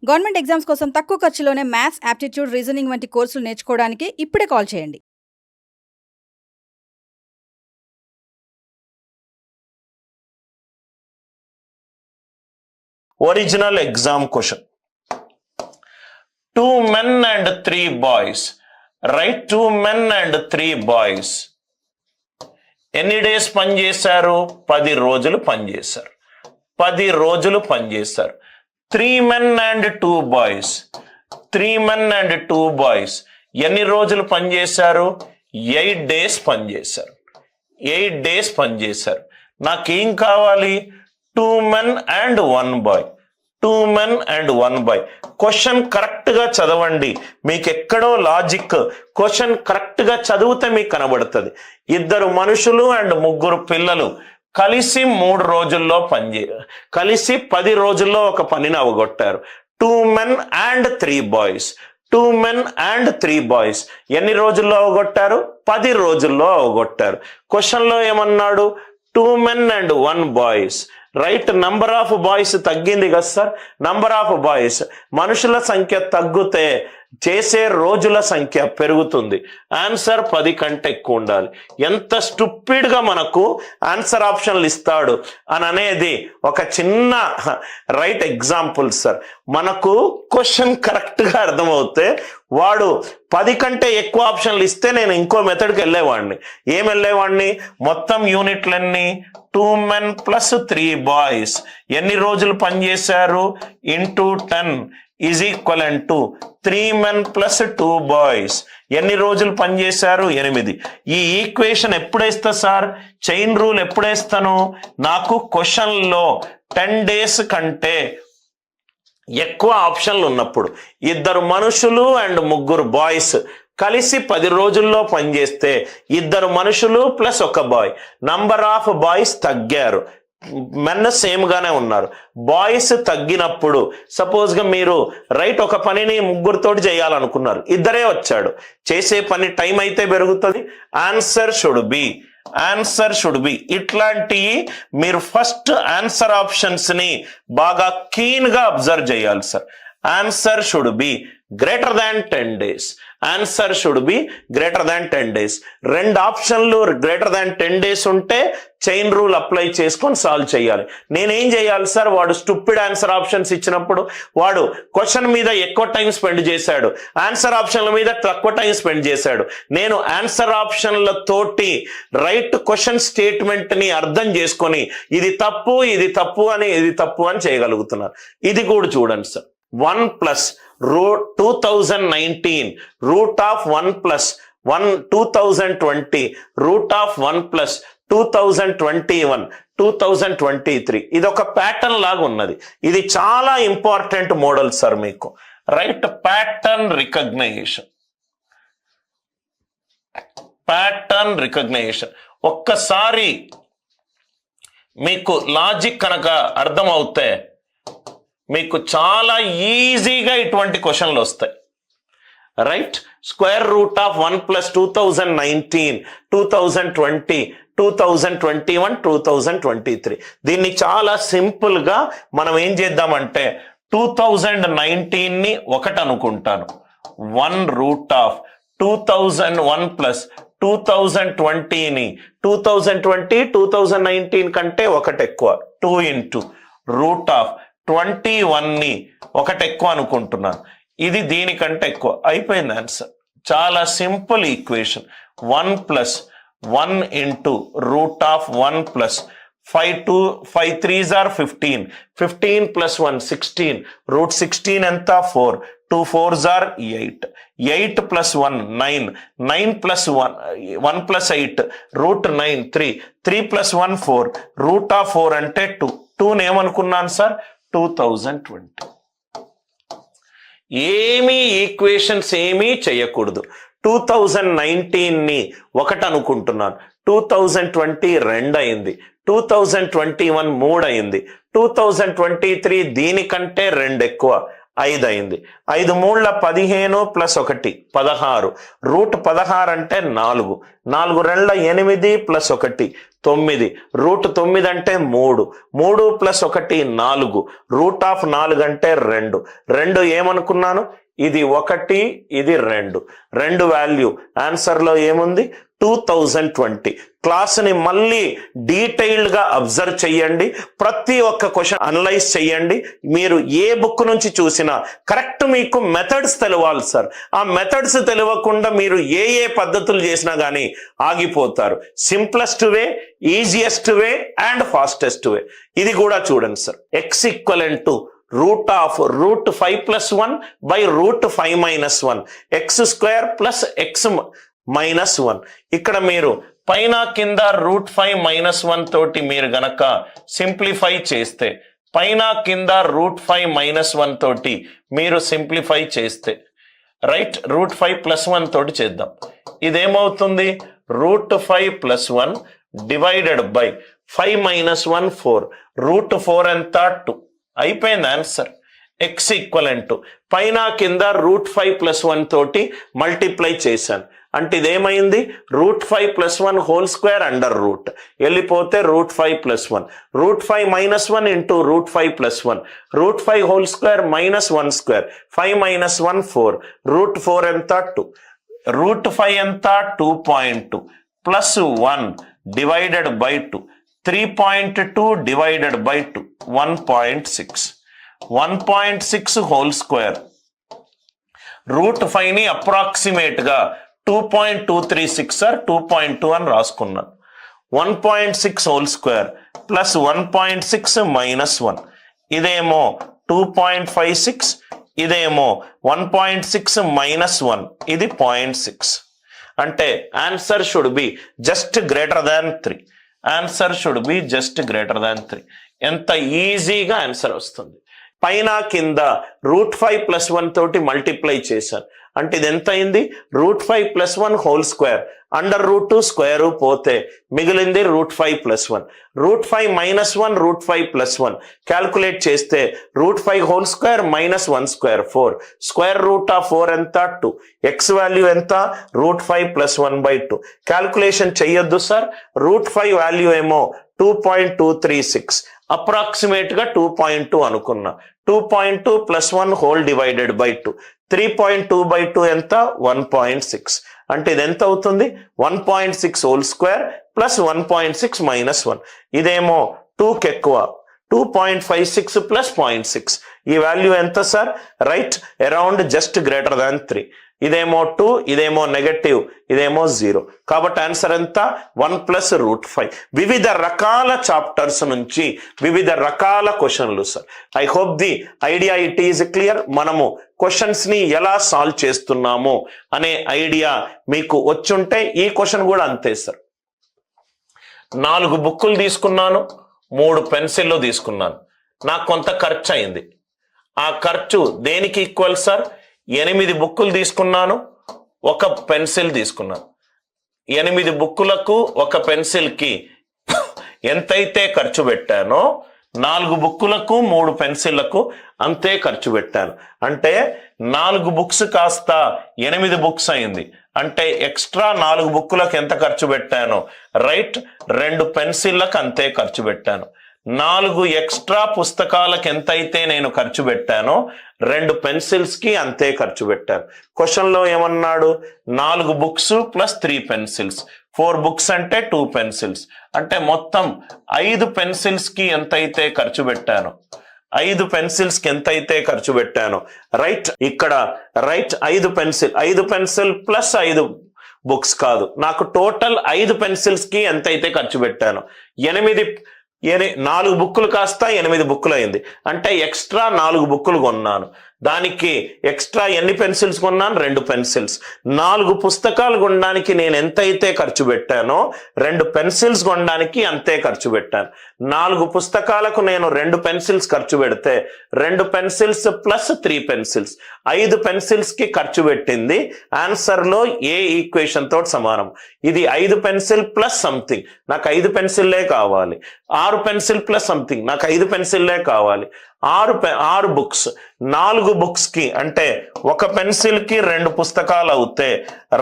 Government exams కోసం తక్కువ ఖర్చులోనే maths, aptitude, reasoning వంటి కోర్సులు నేర్చుకోవడానికి ఇప్పుడే కాల్ చేయండి. Original exam question. 2 men and 3 boys. Right? 2 men and 3 boys. ఎన్ని డేస్ పనిచేశారు? 10 రోజులు పనిచేశారు. 10 రోజులు పనిచేశారు. 3 men and 2 boys. 3 men and 2 boys. ఎన్ని రోజులు పనిచేశారు? 8 డేస్ పనిచేశారు. 8 డేస్ పనిచేశారు. నాకేం కావాలి? 2 men and 1 boy. 2 men and 1 boy. Question correct గా చదవండి. మీకు ఎక్కడో లాజిక్, క్వశ్చన్ కరెక్ట్ గా చదివితే మీకు కనబడుతుంది. 2 మనుషులు అండ్ 3 పిల్లలు కలిసి 3 రోజుల్లో కలిసి 10 రోజుల్లో ఒక పనిని అవగొట్టారు. 2 men and 3 boys. 2 men and 3 boys. ఎన్ని రోజుల్లో అవగొట్టారు? 10 రోజుల్లో అవగొట్టారు. క్వశ్చన్ లో ఏమన్నాడు? 2 men and 1 boys. Right, number of boys తగ్గింది కదా సార్. నంబర్ ఆఫ్ బాయ్స్, మనుషుల సంఖ్య తగ్గితే చేసే రోజుల సంఖ్య పెరుగుతుంది. ఆన్సర్ 10 కంటే ఎక్కువ ఉండాలి. ఎంత స్టూపిడ్ గా మనకు ఆన్సర్ ఆప్షన్లు ఇస్తాడు అని అనేది ఒక చిన్న రైట్ ఎగ్జాంపుల్ సార్. మనకు క్వశ్చన్ కరెక్ట్ గా అర్థమవుతే వాడు 10 కంటే ఎక్కువ ఆప్షన్లు ఇస్తే నేను ఇంకో మెథడ్కి వెళ్ళేవాడిని. ఏం వెళ్ళేవాడిని? మొత్తం యూనిట్లన్నీ 2 men plus 3 boys. ఎన్ని రోజులు పనిచేశారు? Into 10 is equivalent to 3 men plus 2 boys. ఎన్ని రోజులు పనిచేశారు? 8. ఈ ఈక్వేషన్ ఎప్పుడేస్తా సార్? చైన్ రూల్ ఎప్పుడేస్తాను? నాకు క్వశ్చన్లో 10 డేస్ కంటే ఎక్కువ ఆప్షన్లు ఉన్నప్పుడు, 2 మనుషులు అండ్ 3 బాయ్స్ కలిసి 10 రోజుల్లో పనిచేస్తే 2 మనుషులు plus 1 boy, number of boys తగ్గారు, మెన్ సేమ్ గానే ఉన్నారు. బాయ్స్ తగ్గినప్పుడు సపోజ్ గా మీరు రైట్ ఒక పనిని 3తోటి చేయాలనుకున్నారు, 2 వచ్చాడు, చేసే పని టైం అయితే పెరుగుతుంది. ఆన్సర్ షుడ్ బి ఇట్లాంటి మీరు ఫస్ట్ ఆన్సర్ ఆప్షన్స్ ని బాగా కీన్ గా అబ్జర్వ్ చేయాలి sir. Answer should be greater than 10 days. Answer should be greater than 10 days. 2 ఆప్షన్లు గ్రేటర్ దాన్ 10 days ఉంటే చైన్ రూల్ అప్లై చేసుకొని సాల్వ్ చేయాలి. నేనేం చేయాలి సార్? వాడు స్టూపిడ్ ఆన్సర్ ఆప్షన్స్ ఇచ్చినప్పుడు వాడు క్వశ్చన్ మీద ఎక్కువ టైం స్పెండ్ చేశాడు, ఆన్సర్ ఆప్షన్ల మీద తక్కువ టైం స్పెండ్ చేశాడు. నేను ఆన్సర్ ఆప్షన్ల తోటి రైట్ క్వశ్చన్ స్టేట్మెంట్ ని అర్థం చేసుకొని ఇది తప్పు అని చేయగలుగుతున్నాను. ఇది కూడా చూడండి sir. 1 plus 2019 root of 1 plus 2020 root of 1 plus 2021 2023. ఇది ఒక ప్యాటర్న్ లాగా ఉన్నది. ఇది చాలా ఇంపార్టెంట్ మోడల్ సార్ మీకు. Right, pattern recognition. ఒక్కసారి మీకు లాజిక్ కనుక అర్థం అవుతే మీకు చాలా ఈజీగా ఇటువంటి క్వశ్చన్లు వస్తాయి. Right, square root of 1 plus 2019 2020 2021 2023. దీన్ని చాలా సింపుల్ గా మనం ఏం చేద్దామంటే 2019 ని 1 అనుకుంటాను. 1 రూట్ ఆఫ్ 2001 plus 2020 ని 2020 2019 కంటే 1 ఎక్కువ, 2 into రూట్ ఆఫ్ 21 ని 1 ఎక్కువ అనుకుంటున్నాను. ఇది దీనికంటే ఎక్కువ. అయిపోయింది ఆన్సర్. చాలా simple equation. 1 plus 1 into root of 1 plus 5 3s are 15. 15 plus 1 16. root 16 ఎంత? 4. 2 4s are 8. 8 plus 1 9. 9 plus 1 plus 8 root 9 3. 3 plus 1 4. root of 4 అంటే 2. 2 ఏమనుకున్నాను సార్? 2020. ఏమీ ఈక్వేషన్స్ ఏమీ చేయకూడదు. 2019 ని 1 అనుకుంటున్నాను. 2020 2 అయింది. 2021 3 అయింది. 2023 దీనికంటే 2 ఎక్కువ. 5 అయింది. 5 మూళ్ళ 15 ప్లస్ 1 16. రూట్ 16 అంటే 4. 4 రెండ్ల 8 ప్లస్ 1 9. రూట్ 9 అంటే 3. 3 ప్లస్ 1 4. రూట్ ఆఫ్ 4 అంటే 2. 2 ఏమనుకున్నాను? ఇది 1, ఇది 2. 2 వాల్యూ ఆన్సర్లో ఏముంది? 2020. క్లాస్ని మళ్ళీ డీటెయిల్డ్గా అబ్జర్వ్ చేయండి. ప్రతి ఒక్క క్వశ్చన్ అనలైజ్ చేయండి. మీరు ఏ బుక్ నుంచి చూసినా కరెక్ట్ మీకు మెథడ్స్ తెలవాలి సార్. ఆ మెథడ్స్ తెలియకుండా మీరు ఏ పద్ధతులు చేసినా కానీ ఆగిపోతారు. Simplest way, easiest way and fastest way. ఇది కూడా చూడండి sir. x equivalent to root of root 5 plus 1 by root 5 minus 1 x square plus x minus 1. ఇక్కడ మీరు పైన కింద రూట్ 5 మైనస్ 1 తోటి మీరు గనక సింప్లిఫై చేస్తే, పైన కింద రూట్ 5 మైనస్ 1 తోటి మీరు సింప్లిఫై చేస్తే, రైట్, రూట్ 5 ప్లస్ 1 తోటి చేద్దాం. ఇదేమవుతుంది? Root 5 plus 1 divided by 5 minus 1 4. Root 4 ఎంత? 2. అయిపోయింది ఆన్సర్. ఎక్స్ ఈక్వలెంట్ పైన కింద రూట్ 5 ప్లస్ 1 తోటి మల్టిప్లై చేశాను అంటే ఇదేమైంది? Root 5 plus 1 whole square under root వెళ్ళిపోతే root 5 plus 1. Root 5 minus 1 into root 5 plus 1. Root 5 whole square minus 1 square. 5 minus 1 4. Root 4 ఎంత? 2. రూట్ 5 ఎంత? 2.2 plus 1 divided by 2. 3.2 divided by 2 1.6. 1.6 whole square. Root 5ని approximate గా 2.236 sir 2.2 అని రాసుకున్నాను. 1.6 whole square plus 1.6 minus 1. ఇదేమో 2.56, ఇదేమో 1.6 minus 1, ఇది 0.6. అంటే answer should be just greater than 3. Answer should be just greater than 3. ఎంత ఈజీగా ఆన్సర్ వస్తుంది. పైన కింద రూట్ 5 ప్లస్ 1 తోటి మల్టిప్లై చేశాను అంటే ఇది ఎంత అయింది? Root 5 plus 1 whole square under root 2 square పోతే మిగిలింది root 5 plus 1. Root 5 minus 1 root 5 plus 1 calculate చేస్తే root 5 whole square minus 1 square 4. Square root of 4 ఎంత? 2. ఎక్స్ వాల్యూ ఎంత? Root 5 plus 1 by 2. క్యాల్కులేషన్ చెయ్యొద్దు సార్. రూట్ 5 వాల్యూ ఏమో 2.236, approximate గా 2.2 అనుకున్నా. 2.2 plus 1 whole divided by 2. 3.2 by 2 ఎంత? 1.6. అంటే ఇది ఎంత అవుతుంది? 1.6 హోల్ స్క్వేర్ ప్లస్ 1.6 మైనస్ 1. ఇదేమో 2కి ఎక్కువ 2.56 ప్లస్ 0.6. ఈ వాల్యూ ఎంత sir? Right, around just greater than 3. ఇదేమో 2, ఇదేమో నెగటివ్, ఇదేమో 0. కాబట్టి ఆన్సర్ ఎంత? 1 ప్లస్ రూట్ 5. వివిధ రకాల చాప్టర్స్ నుంచి వివిధ రకాల క్వశ్చన్లు sir. I hope the idea it is clear. మనము క్వశ్చన్స్ ని ఎలా సాల్వ్ చేస్తున్నాము అనే ఐడియా మీకు వచ్చుంటే ఈ క్వశ్చన్ కూడా అంతే సార్. 4 బుక్కులు తీసుకున్నాను, 3 పెన్సిళ్ళు తీసుకున్నాను. నాకు కొంత ఖర్చు అయింది. ఆ ఖర్చు దేనికి ఈక్వల్ సార్? 8 బుక్కులు తీసుకున్నాను, 1 పెన్సిల్ తీసుకున్నాను. 8 బుక్కులకు 1 పెన్సిల్కి ఎంతైతే ఖర్చు పెట్టానో 4 బుక్కులకు 3 పెన్సిళ్లకు అంతే ఖర్చు పెట్టాను. అంటే 4 బుక్స్ కాస్త 8 బుక్స్ అయింది. అంటే ఎక్స్ట్రా 4 బుక్కులకు ఎంత ఖర్చు పెట్టాను? రైట్, 2 పెన్సిళ్ళకు అంతే ఖర్చు పెట్టాను. 4 ఎక్స్ట్రా పుస్తకాలకు ఎంతైతే నేను ఖర్చు పెట్టానో 2 పెన్సిల్స్ కి అంతే ఖర్చు పెట్టాను. క్వశ్చన్ లో ఏమన్నాడు? 4 బుక్స్ ప్లస్ 3 పెన్సిల్స్. 4 బుక్స్ అంటే 2 పెన్సిల్స్. అంటే మొత్తం 5 పెన్సిల్స్ కి ఎంతైతే ఖర్చు పెట్టానో 5 పెన్సిల్స్ కి ఎంతైతే ఖర్చు పెట్టానో రైట్, ఇక్కడ రైట్ 5 పెన్సిల్ ప్లస్ 5 బుక్స్ కాదు, నాకు టోటల్ 5 పెన్సిల్స్ కి ఎంతైతే ఖర్చు పెట్టానో 4 బుక్కులు కాస్త 8 బుక్కులు అయింది. అంటే ఎక్స్ట్రా 4 బుక్కులు కొన్నాను. దానికి ఎక్స్ట్రా ఎన్ని పెన్సిల్స్ కొన్నాను? 2 పెన్సిల్స్. 4 పుస్తకాలు కొనడానికి నేను ఎంతైతే ఖర్చు పెట్టానో 2 పెన్సిల్స్ కొనడానికి అంతే ఖర్చు పెట్టాను. 4 పుస్తకాలకు నేను 2 పెన్సిల్స్ ఖర్చు పెడితే 2 పెన్సిల్స్ ప్లస్ 3 పెన్సిల్స్ 5 పెన్సిల్స్ కి ఖర్చు పెట్టింది. ఆన్సర్ లో ఏ ఈక్వేషన్ తోటి సమానం. ఇది 5 పెన్సిల్ ప్లస్ సంథింగ్, నాకు 5 పెన్సిల్లే కావాలి. 6 పెన్సిల్ ప్లస్ సంథింగ్, నాకు 5 పెన్సిల్లే కావాలి. 6 బుక్స్, 4 బుక్స్ కి అంటే ఒక పెన్సిల్ కి 2 పుస్తకాలు అవుతే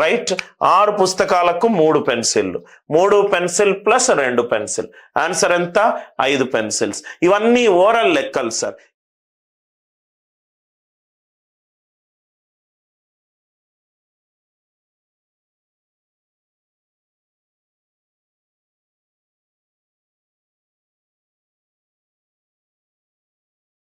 రైట్ 6 పుస్తకాలకు 3 పెన్సిళ్ళు, 3 పెన్సిల్ ప్లస్ 2 పెన్సిల్, ఆన్సర్ ఎంత? 5 పెన్సిల్స్. ఇవన్నీ ఓరల్ లెక్కలు సార్.